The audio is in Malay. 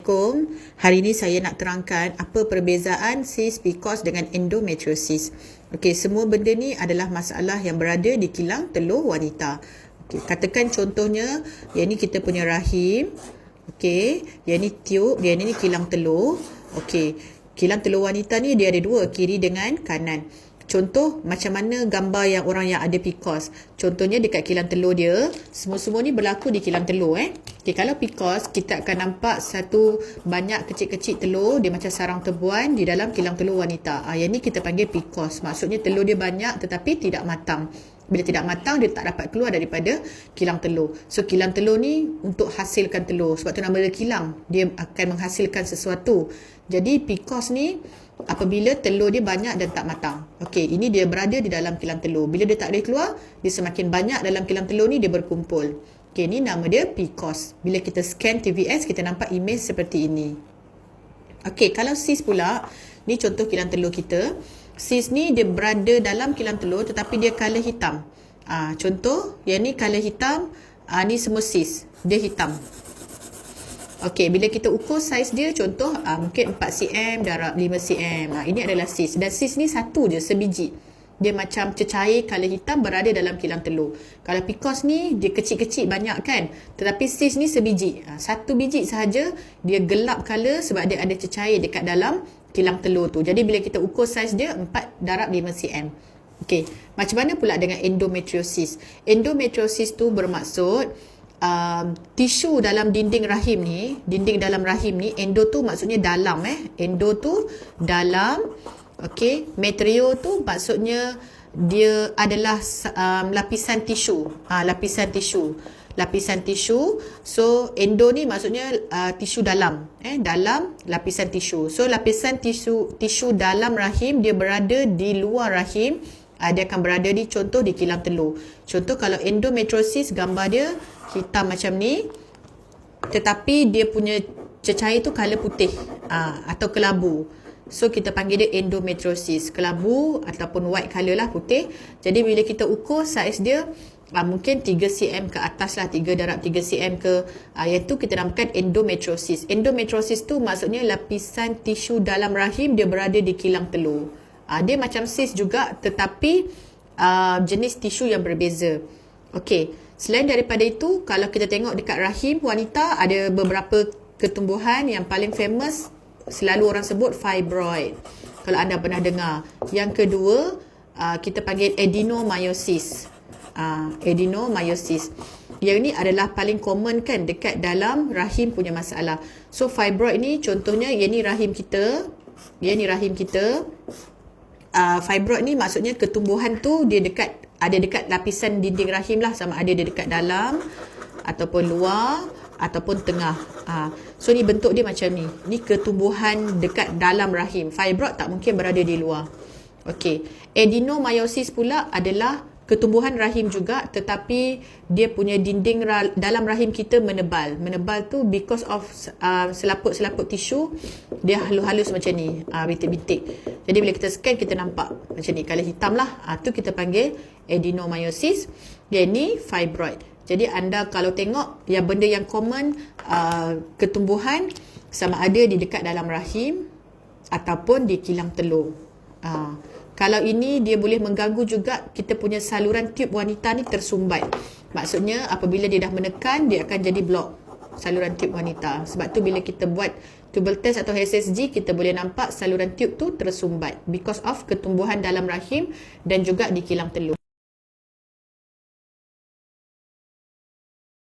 Assalamualaikum. Hari ini saya nak terangkan apa perbezaan cis PCOS dengan endometriosis. Okey, semua benda ni adalah masalah yang berada di kilang telur wanita. Okey, katakan contohnya, yang ni kita punya rahim. Okey, yang ni tiub, yang ni kilang telur. Okey, kilang telur wanita ni dia ada dua, kiri dengan kanan. Contoh macam mana gambar yang orang yang ada PCOS. Contohnya dekat kilang telur dia, semua-semua ni berlaku di kilang telur Okay, kalau PCOS kita akan nampak satu banyak kecil-kecil telur, dia macam sarang tebuan di dalam kilang telur wanita. Yang ni kita panggil PCOS. Maksudnya telur dia banyak tetapi tidak matang. Bila tidak matang, dia tak dapat keluar daripada kilang telur. So kilang telur ni untuk hasilkan telur. Sebab tu nama dia kilang. Dia akan menghasilkan sesuatu. Jadi PCOS ni apabila telur dia banyak dan tak matang. Okey, ini dia berada di dalam kilang telur. Bila dia tak boleh keluar, dia semakin banyak dalam kilang telur ni, dia berkumpul. Okey, ni nama dia PCOS. Bila kita scan TVS, kita nampak imej seperti ini. Okey, kalau cis pula, ni contoh kilang telur kita. Cis ni dia berada dalam kilang telur tetapi dia color hitam. Contoh, yang ni color hitam, ni semua cis. Dia hitam. Okey, bila kita ukur saiz dia, contoh mungkin 4cm darab 5cm. Ini adalah cis. Dan cis ni satu je, sebiji. Dia macam cecair color hitam berada dalam kilang telur. Kalau PCOS ni, dia kecil-kecil banyak kan. Tetapi cis ni sebiji. Satu biji sahaja, dia gelap color sebab dia ada cecair dekat dalam kilang telur tu. Jadi bila kita ukur saiz dia, 4 darab 5cm. Okey, macam mana pula dengan endometriosis? Endometriosis tu bermaksud tisu dalam dinding rahim ni, endo tu maksudnya dalam endo tu dalam, okey, metrio tu maksudnya dia adalah lapisan tisu. Lapisan tisu. So endo ni maksudnya tisu dalam, dalam lapisan tisu. So lapisan tisu dalam rahim dia berada di luar rahim. Dia akan berada di contoh di kilang telur. Contoh kalau endometriosis, gambar dia hitam macam ni, tetapi dia punya cecair tu color putih atau kelabu. So kita panggil dia endometriosis, kelabu ataupun white color lah, putih. Jadi bila kita ukur saiz dia mungkin 3cm ke atas lah, 3 darab 3cm ke, iaitu kita namakan endometriosis. Endometriosis tu maksudnya lapisan tisu dalam rahim dia berada di kilang telur. Dia macam cis juga tetapi jenis tisu yang berbeza. Okey, selain daripada itu, kalau kita tengok dekat rahim wanita, ada beberapa ketumbuhan yang paling famous, selalu orang sebut fibroid. Kalau anda pernah dengar. Yang kedua, kita panggil adenomyosis. Adenomyosis. Yang ni adalah paling common kan dekat dalam rahim punya masalah. So fibroid ni contohnya, yang ni rahim kita. Fibroid ni maksudnya ketumbuhan tu dia ada dekat lapisan dinding rahim lah, sama ada dia dekat dalam ataupun luar ataupun tengah. So ni bentuk dia macam ni. Ni ketumbuhan dekat dalam rahim. Fibroid tak mungkin berada di luar. Okey. Adenomyosis pula adalah ketumbuhan rahim juga tetapi dia punya dinding dalam rahim kita menebal. Menebal tu because of selaput-selaput tisu dia halus-halus macam ni, bintik-bintik. Jadi bila kita scan kita nampak macam ni, color hitam lah. Tu kita panggil adenomyosis. Yang ni fibroid. Jadi anda kalau tengok yang benda yang common, ketumbuhan sama ada di dekat dalam rahim ataupun di kilang telur. Kalau ini dia boleh mengganggu juga kita punya saluran tiub wanita ni tersumbat. Maksudnya apabila dia dah menekan, dia akan jadi blok saluran tiub wanita. Sebab tu bila kita buat tubal test atau HSG, kita boleh nampak saluran tiub tu tersumbat because of ketumbuhan dalam rahim dan juga di kilang telur.